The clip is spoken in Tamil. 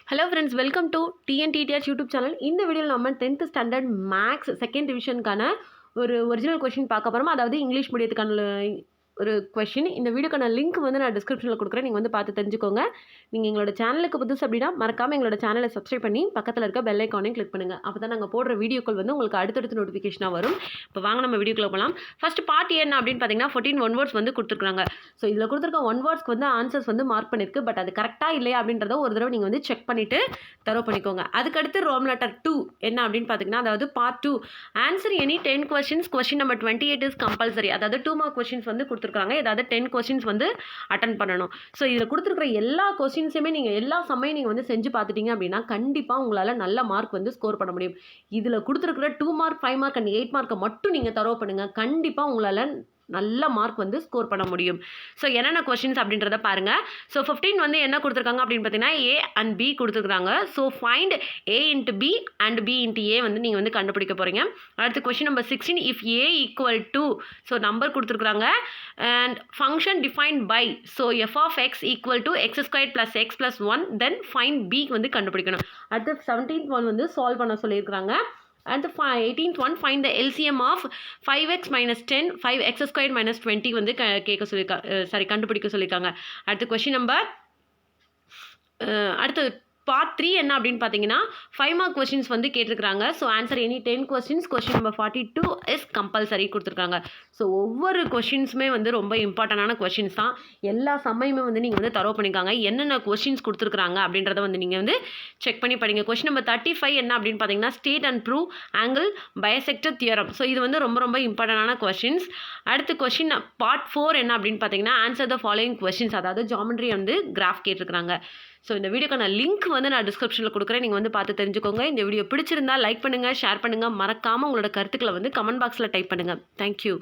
Hello friends, welcome to TNTTR YouTube channel. இந்த வீடியோவில் நம்ம 10th ஸ்டாண்டர்ட் மேக்ஸ் செகண்ட் டிவிஷனுக்கான ஒரு ஒரிஜினல் கொஷின் பார்க்க போகிறோம். அதாவது இங்கிலீஷ் மீடியத்துக்கான ஒரு கொஷின். இந்த வீடியோக்கான லிங்க் வந்து நான் டிஸ்கிரிப்ஷனில் கொடுக்குறேன். நீங்கள் வந்து பார்த்து தெரிஞ்சுக்கோங்க. நீங்கள் எங்களோட சேனலுக்கு புதுசு அப்படின்னா மறக்காமல் எங்களோட சேனலை சப்ஸ்கிரைப் பண்ணி பக்கத்தில் இருக்க பெல் ஐக்கானையும் கிளிக் பண்ணுங்கள். அப்போ தான் நாங்கள் போடுற வீடியோக்கள் வந்து உங்களுக்கு அடுத்தடுத்து நோட்டிஃபிகேஷனாக வரும். இப்போ வாங்க நம்ம வீடியோக்குள்ள போகலாம். ஃபர்ஸ்ட் பார்ட் என்ன அப்படின்னு பார்த்தீங்கன்னா 14 ஒன் வேர்ட்ஸ் வந்து கொடுத்துருக்காங்க. ஸோ இதில் கொடுத்துருக்க ஒன் வேர்ட்ஸ்க்கு வந்து ஆன்சர்ஸ் வந்து மார்க் பண்ணியிருக்கு. பட் அது கரெக்டாக இல்லையா அப்படின்றத ஒரு தடவை நீங்கள் வந்து செக் பண்ணிவிட்டு தரவு பண்ணிக்கோங்க. அதுக்கடுத்து ரோம் லெட்டர் 2 என்ன அப்படின்னு பார்த்தீங்கன்னா, அதாவது part 2 answer any 10 questions. Question number 28 is compulsory. அதாவது 2 மார்க் கொஸ்டின்ஸ் வந்து கொடுத்துருக்காங்க. ஏதாவது 10 கொஸ்டின்ஸ் வந்து அட்டன் பண்ணணும். ஸோ இதில் கொடுத்துருக்கிற எல்லா கொஸ்டின்ஸுமே நீங்கள் எல்லா சமையும் நீங்கள் வந்து செஞ்சு பார்த்துட்டீங்க அப்படின்னா கண்டிப்பாக உங்களால் நல்ல மார்க் வந்து ஸ்கோர் பண்ண முடியும். இதில் கொடுத்துருக்கிற 2 மார்க் 5 மார்க் அண்ட் 8 மார்க்கை மட்டும் நீங்கள் தரவு பண்ணுங்கள். கண்டிப்பாக உங்களால் நல்ல மார்க் வந்து ஸ்கோர் பண்ண முடியும். ஸோ என்னென்ன கொஸ்டின்ஸ் அப்படின்றத பாருங்கள். ஸோ 15 வந்து என்ன கொடுத்துருக்காங்க அப்படின்னு பார்த்தீங்கன்னா ஏ அண்ட் பி கொடுத்துருக்காங்க. So find A into B and B into A வந்து நீங்கள் வந்து கண்டுபிடிக்க போகிறீங்க. அடுத்து question number 16 if A equal to, so number கொடுத்துருக்குறாங்க and function defined by, so f of x equal to x square plus x plus 1 then find B வந்து கண்டுபிடிக்கணும். அடுத்து 17th ஒன் வந்து சால்வ் பண்ண சொல்லியிருக்கிறாங்க. And the 18th one, find the LCM of 5x minus 10, 5x squared minus 20 வந்து கேட்க சொல்லியிருக்காங்க, கண்டுபிடிக்க சொல்லியிருக்காங்க. அடுத்த கொஸ்டின் நம்பர் அடுத்து பார்ட் 3 என்ன அப்படின்னு பார்த்தீங்கன்னா 5 மார்க் கொஸ்டின்ஸ் வந்து கேட்டிருக்காங்க. So answer any 10 questions. Question number 42 is compulsory கொடுத்துருக்காங்க. ஸோ ஒவ்வொரு கொஸ்டின்ஸுமே வந்து ரொம்ப இம்பார்ட்டண்டான கொஸ்டின்ஸ் தான். எல்லா சமயமே வந்து நீங்கள் வந்து தரவு பண்ணிக்காங்க. என்னென்ன கொஸ்டின்ஸ் கொடுத்துருக்காங்க அப்படின்றத வந்து நீங்கள் வந்து செக் பண்ணி படிங்க. கொஸ்டின் நம்பர் 35 என்ன அப்படின்னு பார்த்தீங்கன்னா state and prove angle bisector theorem. So இது வந்து ரொம்ப ரொம்ப இம்பார்ட்டண்டான கொஸ்டின்ஸ். அடுத்து கொஸ்டின் பார்ட் 4 என்ன அப்படின்னு பார்த்தீங்கன்னா ஆன்சர் த ஃபாலோயிங் கொஸ்டின்ஸ். அதாவது ஜாமெட்ரி வந்து கிராஃப் கேட்டிருக்காங்க. ஸோ இந்த வீடியோக்கான லிங்க் வந்து நான் டிஸ்கிரிப்ஷனில் கொடுக்குறேன். நீங்கள் வந்து பார்த்து தெரிஞ்சுக்கோங்க. இந்த வீடியோ பிடிச்சிருந்தா லைக் பண்ணுங்கள், ஷேர் பண்ணுங்கள். மறக்காமல் உங்களோட கருத்துக்களை வந்து கமெண்ட் பாக்ஸில் டைப் பண்ணுங்கள். தேங்க்யூ.